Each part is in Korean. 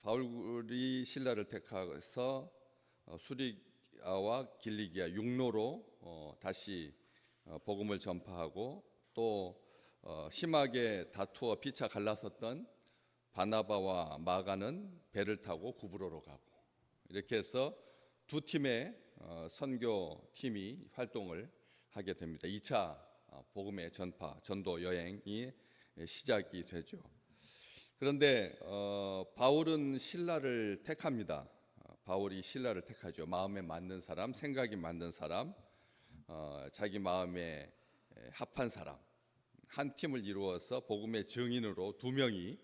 바울이 신라를 택해서 수리아와 길리기아 육로로 다시 복음을 전파하고 또 심하게 다투어 피차 갈라섰던 바나바와 마가는 배를 타고 구브로로 가고, 이렇게 해서 두 팀의 선교팀이 활동을 하게 됩니다. 2차 복음의 전파, 전도 여행이 시작이 되죠. 그런데 바울은 신라를 택합니다. 바울이 신라를 택하죠. 마음에 맞는 사람, 생각이 맞는 사람, 자기 마음에 합한 사람, 한 팀을 이루어서 복음의 증인으로 두 명이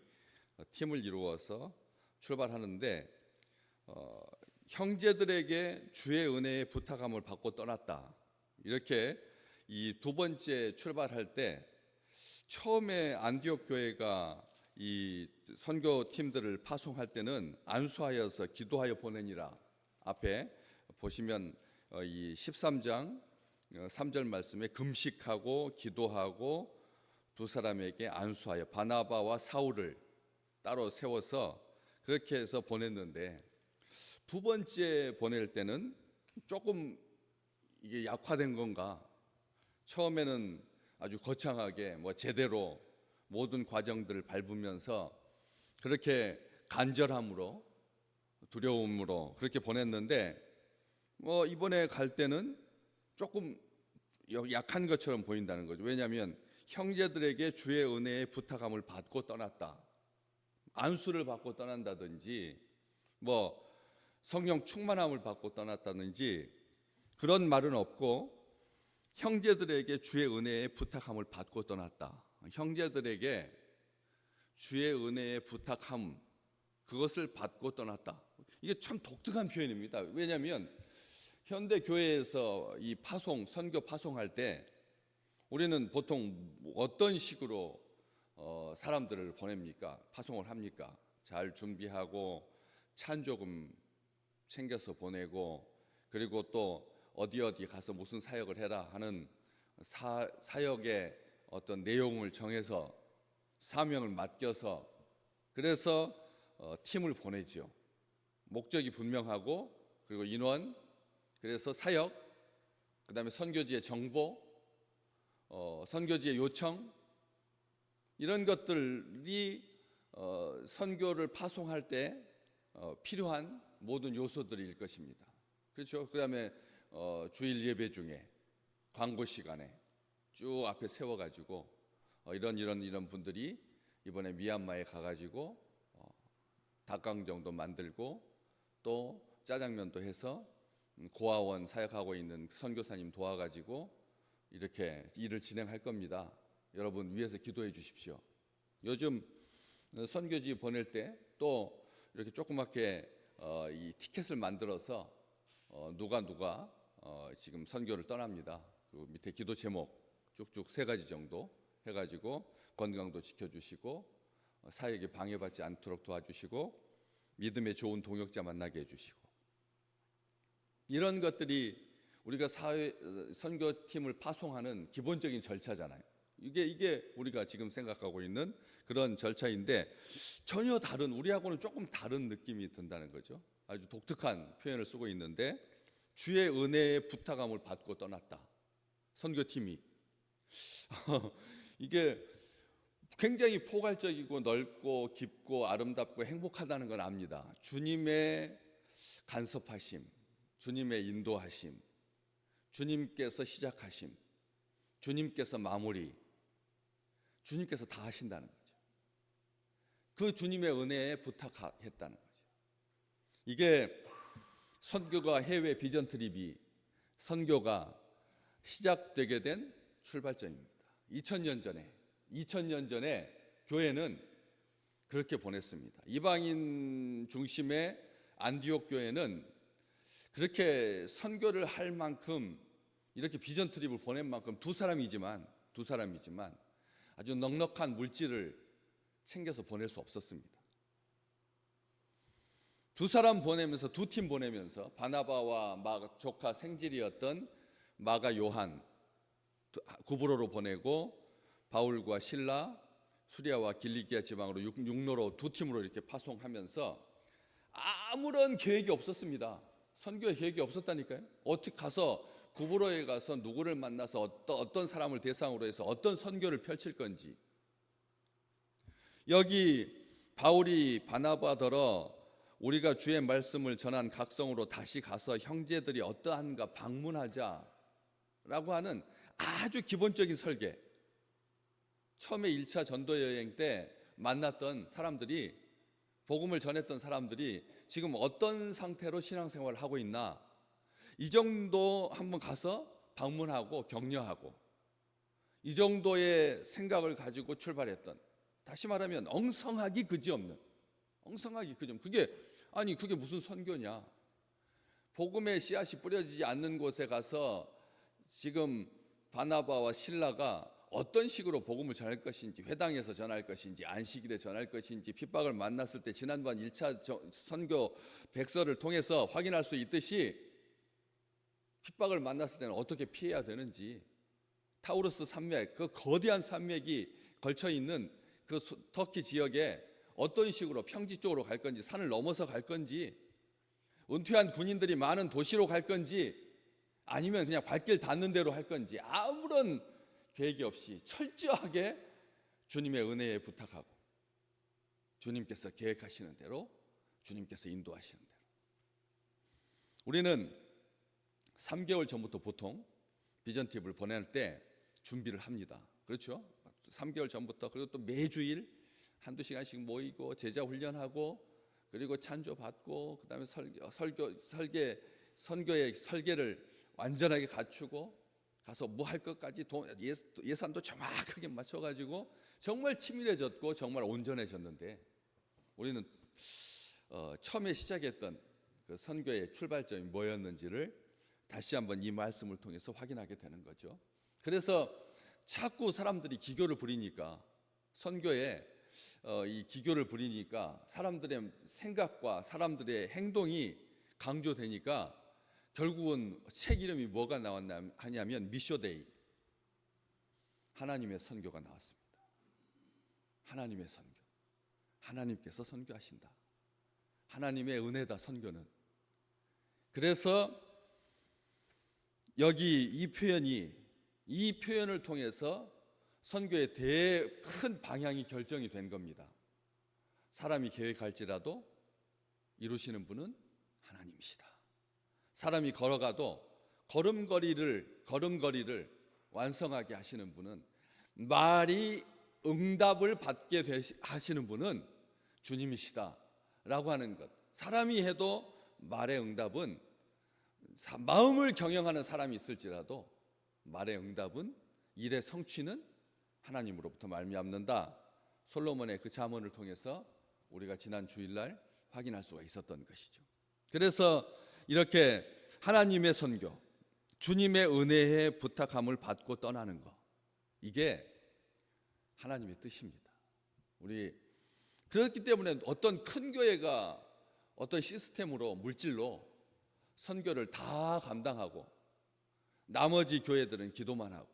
팀을 이루어서 출발하는데, 형제들에게 주의 은혜의 부탁함을 받고 떠났다. 이렇게 이 두 번째 출발할 때, 처음에 안디옥 교회가 이 선교팀들을 파송할 때는 안수하여서 기도하여 보내니라. 앞에 보시면 이 13장 3절 말씀에 금식하고 기도하고 두 사람에게 안수하여 바나바와 사울을 따로 세워서 그렇게 해서 보냈는데, 두 번째 보낼 때는 조금 이게 약화된 건가? 처음에는 아주 거창하게 제대로 모든 과정들을 밟으면서 그렇게 간절함으로 두려움으로 그렇게 보냈는데, 이번에 갈 때는 조금 약한 것처럼 보인다는 거죠. 왜냐하면 형제들에게 주의 은혜의 부탁함을 받고 떠났다. 안수를 받고 떠난다든지 성령 충만함을 받고 떠났다든지 그런 말은 없고, 형제들에게 주의 은혜의 부탁함을 받고 떠났다. 형제들에게 주의 은혜의 부탁함, 그것을 받고 떠났다. 이게 참 독특한 표현입니다. 왜냐하면 현대 교회에서 이 선교 파송할 때 우리는 보통 어떤 식으로 사람들을 보냅니까? 파송을 합니까? 잘 준비하고 찬조금 챙겨서 보내고, 그리고 또 어디 가서 무슨 사역을 해라 하는 사역의 어떤 내용을 정해서 사명을 맡겨서, 그래서 팀을 보내죠. 목적이 분명하고, 그리고 인원, 그래서 사역, 그 다음에 선교지의 정보, 선교지의 요청, 이런 것들이 선교를 파송할 때 필요한 모든 요소들일 것입니다. 그렇죠? 그 다음에 주일 예배 중에 광고 시간에 쭉 앞에 세워가지고 이런 분들이 이번에 미얀마에 가가지고 닭강정도 만들고 또 짜장면도 해서 고아원 사역하고 있는 선교사님 도와가지고 이렇게 일을 진행할 겁니다. 여러분 위해서 기도해 주십시오. 요즘 선교지 보낼 때 또 이렇게 조그맣게 이 티켓을 만들어서 누가 지금 선교를 떠납니다. 그리고 밑에 기도 제목 쭉쭉 3가지 정도 해가지고 건강도 지켜주시고 사역에 방해받지 않도록 도와주시고 믿음의 좋은 동역자 만나게 해주시고, 이런 것들이 우리가 선교팀을 파송하는 기본적인 절차잖아요. 이게 우리가 지금 생각하고 있는 그런 절차인데, 전혀 다른, 우리하고는 조금 다른 느낌이 든다는 거죠. 아주 독특한 표현을 쓰고 있는데, 주의 은혜의 부탁함을 받고 떠났다. 선교팀이 이게 굉장히 포괄적이고 넓고 깊고 아름답고 행복하다는 건 압니다. 주님의 간섭하심, 주님의 인도하심, 주님께서 시작하심, 주님께서 마무리, 주님께서 다 하신다는 거죠. 그 주님의 은혜에 부탁했다는 거죠. 이게 선교가 해외 비전 트립이 선교가 시작되게 된 출발점입니다. 2000년 전에 교회는 그렇게 보냈습니다. 이방인 중심의 안디옥 교회는 그렇게 선교를 할 만큼, 이렇게 비전 트립을 보낸 만큼 두 사람이지만 아주 넉넉한 물질을 챙겨서 보낼 수 없었습니다. 두 사람 보내면서, 두 팀 보내면서 바나바와 조카 생질이었던 마가 요한 구브로로 보내고, 바울과 실라 수리아와 길리기아 지방으로 육로로 두 팀으로 이렇게 파송하면서 아무런 계획이 없었습니다. 선교의 계획이 없었다니까요. 어떻게 가서 구브로에 가서 누구를 만나서 어떤 사람을 대상으로 해서 어떤 선교를 펼칠 건지. 여기 바울이 바나바더러 우리가 주의 말씀을 전한 각성으로 다시 가서 형제들이 어떠한가 방문하자라고 하는 아주 기본적인 설계. 처음에 1차 전도 여행 때 만났던 사람들이, 복음을 전했던 사람들이 지금 어떤 상태로 신앙생활을 하고 있나, 이 정도 한번 가서 방문하고 격려하고, 이 정도의 생각을 가지고 출발했던, 다시 말하면 엉성하기 그지없는, 그게 무슨 선교냐. 복음의 씨앗이 뿌려지지 않는 곳에 가서 지금 바나바와 실라가 어떤 식으로 복음을 전할 것인지, 회당에서 전할 것인지, 안식일에 전할 것인지, 핍박을 만났을 때 지난번 1차 선교 백서를 통해서 확인할 수 있듯이 핍박을 만났을 때는 어떻게 피해야 되는지, 타우루스 산맥, 그 거대한 산맥이 걸쳐 있는 그 터키 지역에 어떤 식으로 평지 쪽으로 갈 건지, 산을 넘어서 갈 건지, 은퇴한 군인들이 많은 도시로 갈 건지, 아니면 그냥 발길 닿는 대로 할 건지, 아무런 계획이 없이 철저하게 주님의 은혜에 부탁하고, 주님께서 계획하시는 대로, 주님께서 인도하시는 대로. 우리는 3개월 전부터 보통 비전 팁을 보낼 때 준비를 합니다. 그렇죠? 3개월 전부터. 그리고 또 매주일 한두 시간씩 모이고 제자 훈련하고, 그리고 찬조 받고, 그다음에 선교의 설계를 완전하게 갖추고, 가서 뭐 할 것까지 예산도 정확하게 맞춰가지고 정말 치밀해졌고 정말 온전해졌는데, 우리는 처음에 시작했던 그 선교의 출발점이 뭐였는지를 다시 한번 이 말씀을 통해서 확인하게 되는 거죠. 그래서 자꾸 사람들이 기교를 부리니까, 선교에 이 기교를 부리니까 사람들의 생각과 사람들의 행동이 강조되니까 결국은 책 이름이 뭐가 나왔냐 하냐면 미쇼데이, 하나님의 선교가 나왔습니다. 하나님의 선교, 하나님께서 선교하신다. 하나님의 은혜다, 선교는. 그래서 여기 이 표현을 통해서 선교의 큰 방향이 결정이 된 겁니다. 사람이 계획할지라도 이루시는 분은 하나님이시다. 사람이 걸어가도 걸음걸이를 완성하게 하시는 분은, 말이 응답을 받게 하시는 분은 주님이시다라고 하는 것. 사람이 해도 말의 응답은, 마음을 경영하는 사람이 있을지라도 말의 응답은, 일의 성취는 하나님으로부터 말미암는다. 솔로몬의 그 잠언을 통해서 우리가 지난 주일날 확인할 수가 있었던 것이죠. 그래서 이렇게 하나님의 선교, 주님의 은혜에 부탁함을 받고 떠나는 것, 이게 하나님의 뜻입니다. 우리 그렇기 때문에 어떤 큰 교회가 어떤 시스템으로, 물질로 선교를 다 감당하고, 나머지 교회들은 기도만 하고,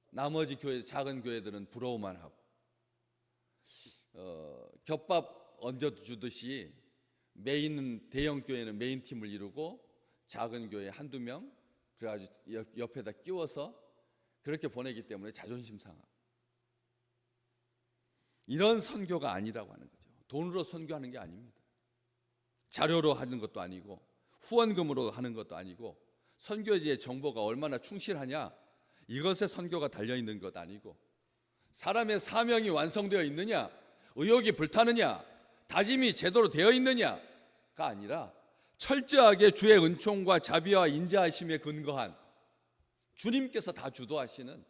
나머지 작은 교회들은 부러워만 하고, 겹밥 얹어주듯이 대형 교회는 메인 팀을 이루고 작은 교회 한두 명 그래가지고 옆에다 끼워서 그렇게 보내기 때문에 자존심 상하고, 이런 선교가 아니라고 하는 거죠. 돈으로 선교하는 게 아닙니다. 자료로 하는 것도 아니고, 후원금으로 하는 것도 아니고, 선교지의 정보가 얼마나 충실하냐, 이것에 선교가 달려있는 것 아니고, 사람의 사명이 완성되어 있느냐, 의욕이 불타느냐, 다짐이 제대로 되어 있느냐가 아니라 철저하게 주의 은총과 자비와 인자하심에 근거한, 주님께서 다 주도하시는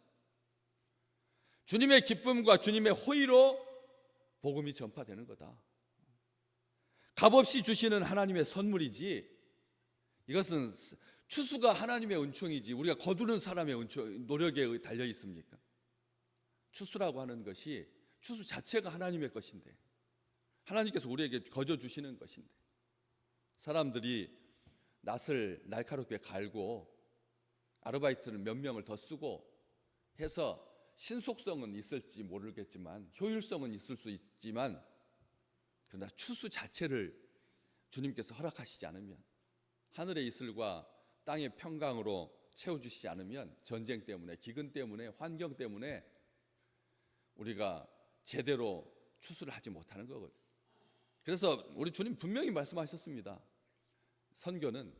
주님의 기쁨과 주님의 호의로 복음이 전파되는 거다. 값없이 주시는 하나님의 선물이지, 이것은 추수가 하나님의 은총이지 우리가 거두는 사람의 노력에 달려 있습니까? 추수라고 하는 것이, 추수 자체가 하나님의 것인데, 하나님께서 우리에게 거저 주시는 것인데, 사람들이 낫을 날카롭게 갈고 아르바이트를 몇 명을 더 쓰고 해서 신속성은 있을지 모르겠지만, 효율성은 있을 수 있지만, 그러나 추수 자체를 주님께서 허락하시지 않으면, 하늘의 이슬과 땅의 평강으로 채워주시지 않으면 전쟁 때문에, 기근 때문에, 환경 때문에 우리가 제대로 추수를 하지 못하는 거거든요. 그래서 우리 주님 분명히 말씀하셨습니다. 선교는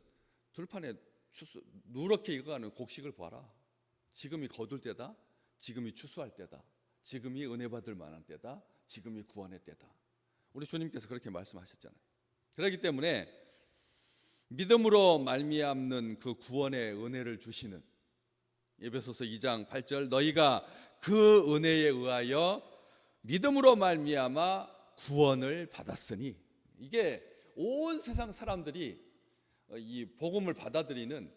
들판에 누렇게 익어가는 곡식을 봐라. 지금이 거둘 때다. 지금이 추수할 때다. 지금이 은혜 받을 만한 때다. 지금이 구원의 때다. 우리 주님께서 그렇게 말씀하셨잖아요. 그렇기 때문에 믿음으로 말미암는 그 구원의 은혜를 주시는, 에베소서 2장 8절, 너희가 그 은혜에 의하여 믿음으로 말미암아 구원을 받았으니, 이게 온 세상 사람들이 이 복음을 받아들이는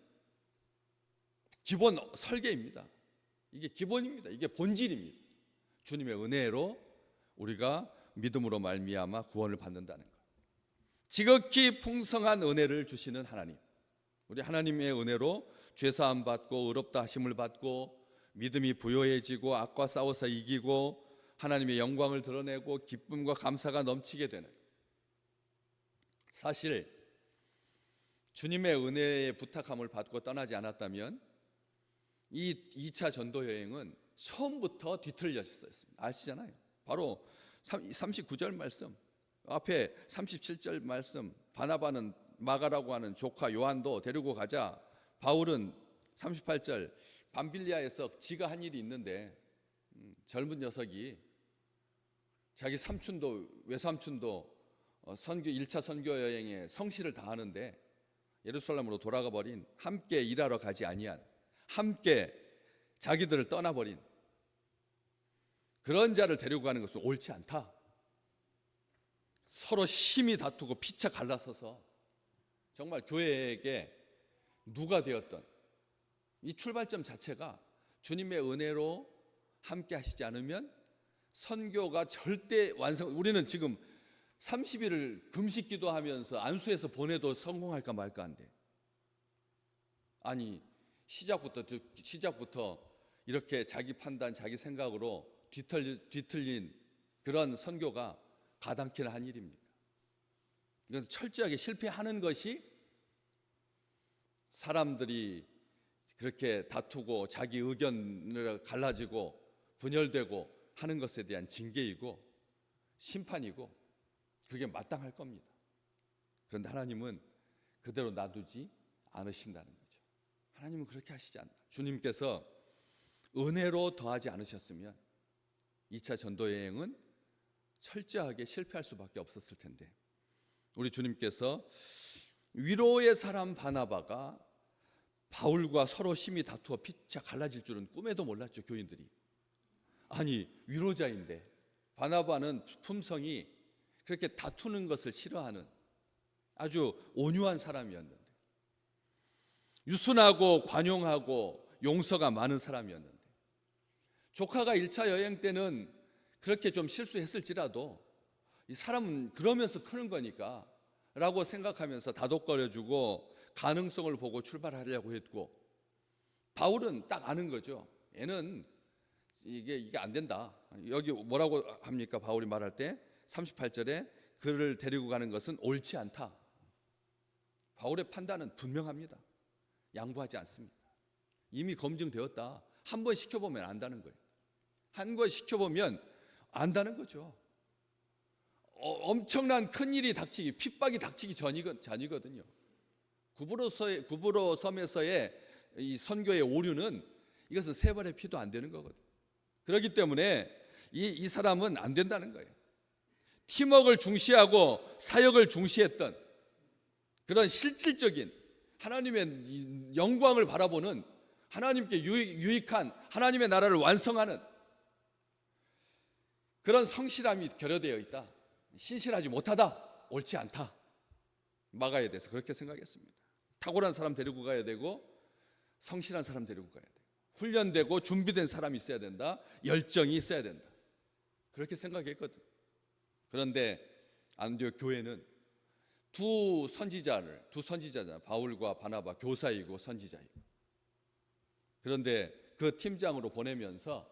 기본 설계입니다. 이게 기본입니다. 이게 본질입니다. 주님의 은혜로 우리가 믿음으로 말미암아 구원을 받는다는 것. 지극히 풍성한 은혜를 주시는 하나님, 우리 하나님의 은혜로 죄사함 받고 의롭다 하심을 받고 믿음이 부요해지고 악과 싸워서 이기고 하나님의 영광을 드러내고 기쁨과 감사가 넘치게 되는, 사실 주님의 은혜의 부탁함을 받고 떠나지 않았다면 이 2차 전도 여행은 처음부터 뒤틀렸었습니다. 아시잖아요. 바로 39절 말씀, 앞에 37절 말씀, 바나바는 마가라고 하는 조카 요한도 데리고 가자. 바울은 38절 밤빌리아에서 지가 한 일이 있는데 젊은 녀석이 자기 삼촌도 외삼촌도 1차 선교 여행에 성실을 다하는데 예루살렘으로 돌아가 버린, 함께 일하러 가지 아니한, 함께 자기들을 떠나버린 그런 자를 데리고 가는 것은 옳지 않다. 서로 심히 다투고 피차 갈라서서 정말 교회에게 누가 되었던 이 출발점 자체가 주님의 은혜로 함께 하시지 않으면 선교가 절대 완성. 우리는 지금 30일을 금식 기도하면서 안수해서 보내도 성공할까 말까 한데, 아니 시작부터 이렇게 자기 판단, 자기 생각으로 뒤틀린 그런 선교가 가당키나 한 일입니까? 그래서 철저하게 실패하는 것이 사람들이 그렇게 다투고 자기 의견을 갈라지고 분열되고 하는 것에 대한 징계이고 심판이고, 그게 마땅할 겁니다. 그런데 하나님은 그대로 놔두지 않으신다는 거죠. 하나님은 그렇게 하시지 않나. 주님께서 은혜로 더하지 않으셨으면 2차 전도 여행은 철저하게 실패할 수밖에 없었을 텐데, 우리 주님께서 위로의 사람 바나바가 바울과 서로 심히 다투어 피차 갈라질 줄은 꿈에도 몰랐죠. 교인들이. 아니 위로자인데, 바나바는 품성이 그렇게 다투는 것을 싫어하는 아주 온유한 사람이었는데, 유순하고 관용하고 용서가 많은 사람이었는데, 조카가 1차 여행 때는 그렇게 좀 실수했을지라도 이 사람은 그러면서 크는 거니까 라고 생각하면서 다독거려주고 가능성을 보고 출발하려고 했고, 바울은 딱 아는 거죠. 얘는 이게 안 된다. 여기 뭐라고 합니까? 바울이 말할 때 38절에 그를 데리고 가는 것은 옳지 않다. 바울의 판단은 분명합니다. 양보하지 않습니다. 이미 검증되었다. 한 번 시켜보면 안다는 거예요. 한 번 시켜보면 안다는 거죠. 엄청난 큰일이 닥치기, 핍박이 닥치기 전이거든요. 구브로 섬에서의 이 선교의 오류는, 이것은 세 번의 피도 안 되는 거거든요. 그렇기 때문에 이 사람은 안 된다는 거예요. 팀워크를 중시하고 사역을 중시했던 그런 실질적인 하나님의 영광을 바라보는, 하나님께 유익한 하나님의 나라를 완성하는 그런 성실함이 결여되어 있다. 신실하지 못하다, 옳지 않다. 막아야 돼서 그렇게 생각했습니다. 탁월한 사람 데리고 가야 되고 성실한 사람 데리고 가야 돼. 훈련되고 준비된 사람이 있어야 된다. 열정이 있어야 된다. 그렇게 생각했거든. 그런데 안디옥 교회는 두 선지자잖아. 바울과 바나바, 교사이고 선지자이고. 그런데 그 팀장으로 보내면서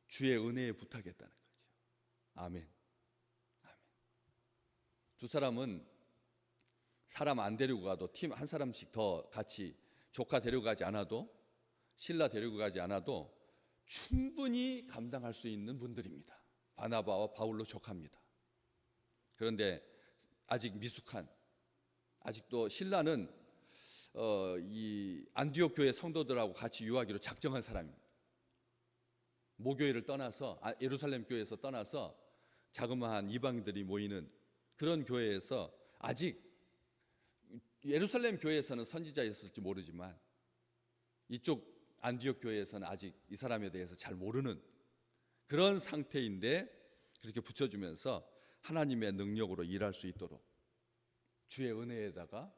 주의 은혜에 부탁했다는 거죠. 아멘. 두 사람은 사람 안 데리고 가도 팀 한 사람씩 더 같이 조카 데리고 가지 않아도 신라 데리고 가지 않아도 충분히 감당할 수 있는 분들입니다. 바나바와 바울로 족합니다. 그런데 아직 미숙한, 아직도 신라는 이 안디옥 교회 성도들하고 같이 유하기로 작정한 사람입니다. 모교회를 떠나서 예루살렘 교회에서 떠나서 자그마한 이방인들이 모이는 그런 교회에서 아직 예루살렘 교회에서는 선지자였을지 모르지만 이쪽 안디옥 교회에서는 아직 이 사람에 대해서 잘 모르는 그런 상태인데 그렇게 붙여주면서 하나님의 능력으로 일할 수 있도록 주의 은혜에다가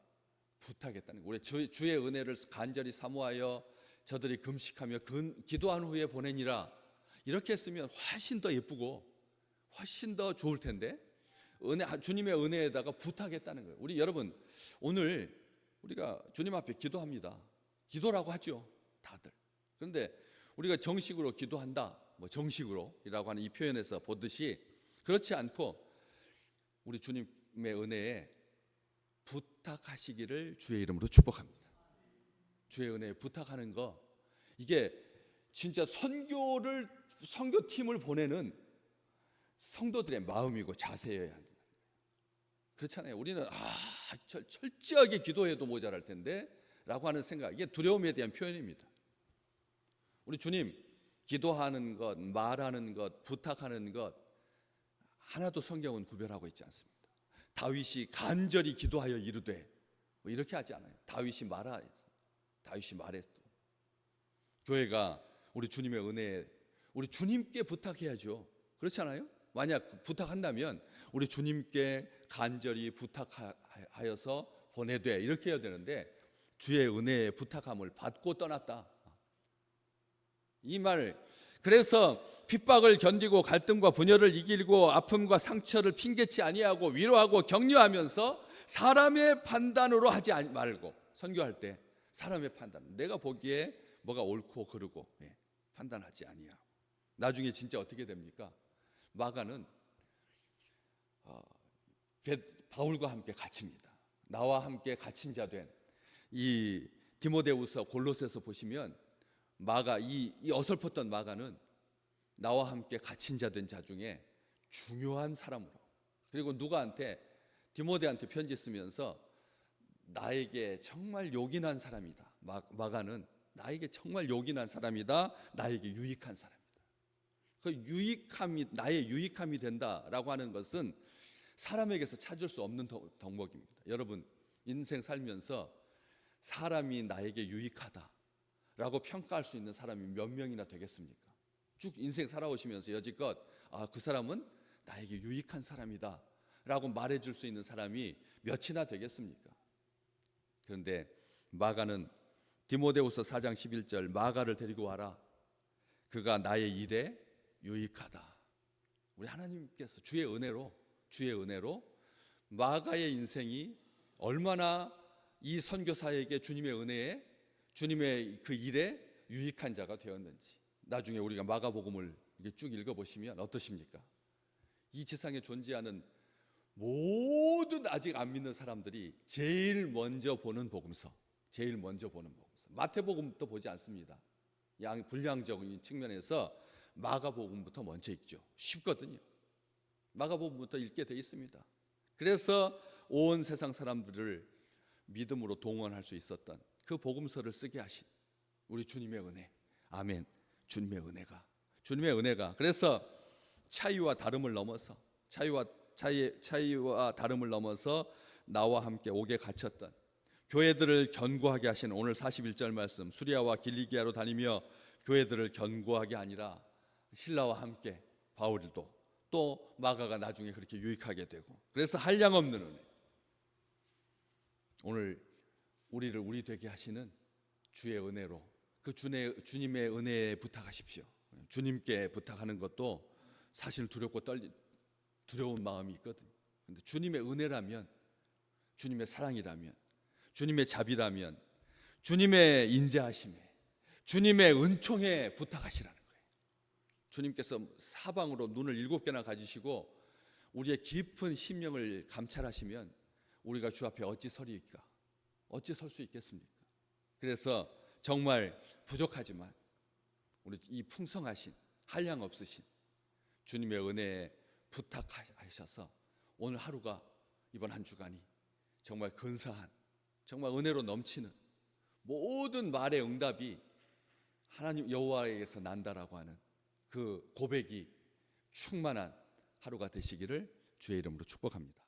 부탁했다는 거예요. 우리 주의 은혜를 간절히 사모하여 저들이 금식하며 기도한 후에 보내니라. 이렇게 했으면 훨씬 더 예쁘고 훨씬 더 좋을 텐데 주님의 은혜에다가 부탁했다는 거예요. 우리 여러분 오늘 우리가 주님 앞에 기도합니다. 기도라고 하죠, 다들. 그런데 우리가 정식으로 기도한다, 뭐 정식으로이라고 하는 이 표현에서 보듯이 그렇지 않고 우리 주님의 은혜에 부탁하시기를 주의 이름으로 축복합니다. 주의 은혜에 부탁하는 거, 이게 진짜 선교팀을 보내는 성도들의 마음이고 자세여야 한다. 그렇잖아요. 우리는 철저하게 기도해도 모자랄 텐데 라고 하는 생각, 이게 두려움에 대한 표현입니다. 우리 주님 기도하는 것, 말하는 것, 부탁하는 것 하나도 성경은 구별하고 있지 않습니다. 다윗이 간절히 기도하여 이르되 뭐 이렇게 하지 않아요. 다윗이 말했어. 교회가 우리 주님의 은혜에 우리 주님께 부탁해야죠. 그렇지 않아요? 만약 부탁한다면 우리 주님께 간절히 부탁하여서 보내되 이렇게 해야 되는데 주의 은혜의 부탁함을 받고 떠났다. 이 말, 그래서 핍박을 견디고 갈등과 분열을 이기고 아픔과 상처를 핑계치 아니하고 위로하고 격려하면서 사람의 판단으로 하지 말고, 선교할 때 사람의 판단, 내가 보기에 뭐가 옳고 그르고 판단하지 아니하고. 나중에 진짜 어떻게 됩니까? 마가는 바울과 함께 갇힙니다. 나와 함께 갇힌 자 된 이 디모데후서 골로새서 보시면 마가, 이 어설펐던 마가는 나와 함께 갇힌 자 된 자 중에 중요한 사람으로, 그리고 누가한테, 디모데한테 편지 쓰면서 나에게 정말 요긴한 사람이다. 마가는 나에게 정말 요긴한 사람이다. 나에게 유익한 사람이다. 그 유익함이 나의 유익함이 된다라고 하는 것은 사람에게서 찾을 수 없는 덕목입니다. 여러분 인생 살면서 사람이 나에게 유익하다라고 평가할 수 있는 사람이 몇 명이나 되겠습니까? 쭉 인생 살아오시면서 여지껏 그 사람은 나에게 유익한 사람이다 라고 말해줄 수 있는 사람이 몇이나 되겠습니까? 그런데 마가는 디모데후서 4장 11절 마가를 데리고 와라. 그가 나의 일에 유익하다. 우리 하나님께서 주의 은혜로 마가의 인생이 얼마나 이 선교사에게 주님의 은혜에, 주님의 그 일에 유익한 자가 되었는지 나중에 우리가 마가복음을 쭉 읽어보시면 어떠십니까? 이 지상에 존재하는 모든 아직 안 믿는 사람들이 제일 먼저 보는 복음서, 마태복음부터 보지 않습니다. 분량적인 측면에서 마가복음부터 먼저 읽죠. 쉽거든요. 마가복음부터 읽게 돼 있습니다. 그래서 온 세상 사람들을 믿음으로 동원할 수 있었던 그 복음서를 쓰게 하신 우리 주님의 은혜, 아멘. 주님의 은혜가 그래서 차이와 다름을 넘어서 나와 함께 옥에 갇혔던 교회들을 견고하게 하시는 오늘 41절 말씀, 수리아와 길리기아로 다니며 교회들을 견고하게 아니라 신라와 함께 바울도 또 마가가 나중에 그렇게 유익하게 되고, 그래서 한량없는 은혜, 오늘 우리를 우리 되게 하시는 주의 은혜로 그 주님의 은혜에 부탁하십시오. 주님께 부탁하는 것도 사실 두렵고 두려운 마음이 있거든요. 그런데 주님의 은혜라면, 주님의 사랑이라면, 주님의 자비라면, 주님의 인자하심에, 주님의 은총에 부탁하시라는 거예요. 주님께서 사방으로 눈을 7개나 가지시고 우리의 깊은 심령을 감찰하시면 우리가 주 앞에 어찌 서리이까? 어찌 설 수 있겠습니까? 그래서 정말 부족하지만 우리 이 풍성하신 한량 없으신 주님의 은혜에 부탁하셔서 오늘 하루가, 이번 한 주간이 정말 근사한, 정말 은혜로 넘치는 모든 말의 응답이 하나님 여호와에게서 난다라고 하는 그 고백이 충만한 하루가 되시기를 주의 이름으로 축복합니다.